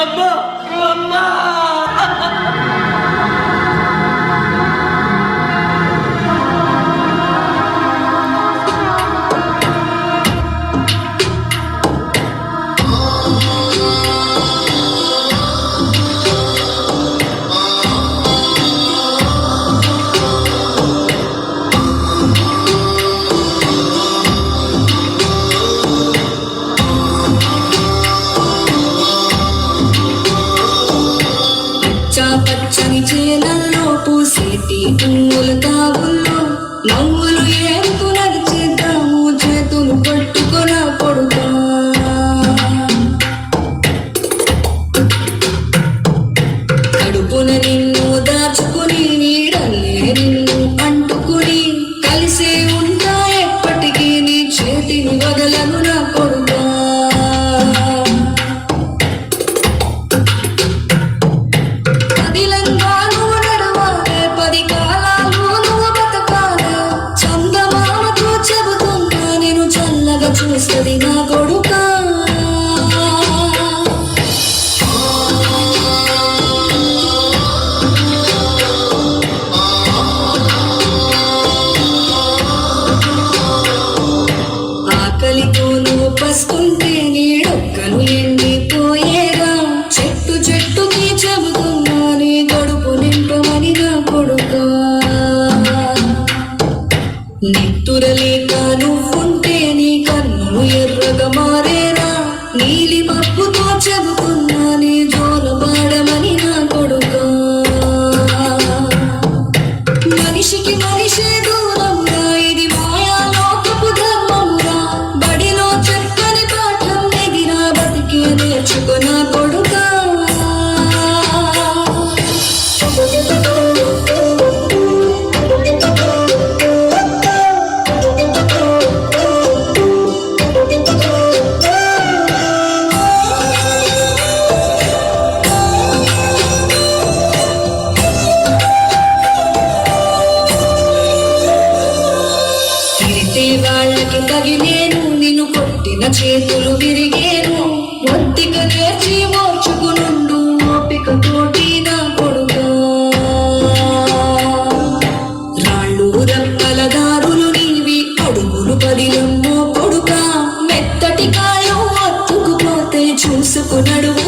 అమ్మా అమ్మా పచ్చని చేలల్లో పూసేటి పువ్వుల తావుల్లో నవ్వులు ఏరుకు నడిచేద్దాము చేతులు పట్టుకొన కొడుకా కడుపున నిన్ను దాచుకుని నీడల్లే నిన్ను అంటుకుని కలిసే ఉంటా ఎప్పటికీ నీ చేతిని వదలను నా కొడుకా చూస్తుంది నా కొడుకా ఆకలితో నువ్వు పసుకుంటే నీడొక్కను ఎండిపోయేగా చెట్టు చెట్టుకి చెబుతున్నా నీ గడుపు నింపమని నా కొడుకా నిత్తురలేక నువ్వుంటే నీ కన్నులు ఎర్రగా మారేనా నీలి మబ్బుతో చెబుతున్నా నీ జోల బాడమని నా కొడుకా మనిషికి మనిషే దూరంగా ఇది మాయా లోకపు ధర్మంగా బడిలో చెప్పని పాఠం ఎగిరా బతికి నేర్చుకో నా కొడుకా వాళ్ళకి తగిలేను నిన్ను కొట్టిన చేతులు విరిగేను ఒత్తిక నేర్చి మోర్చుకునుండు ఓపిక తోటి నా కొడుకా రాళ్ళు రప్పల దారులు నీవి అడుగులు పదిలమ్మో కొడుకా మెత్తటి కాయం అత్తుకుపోతే చూసుకునడు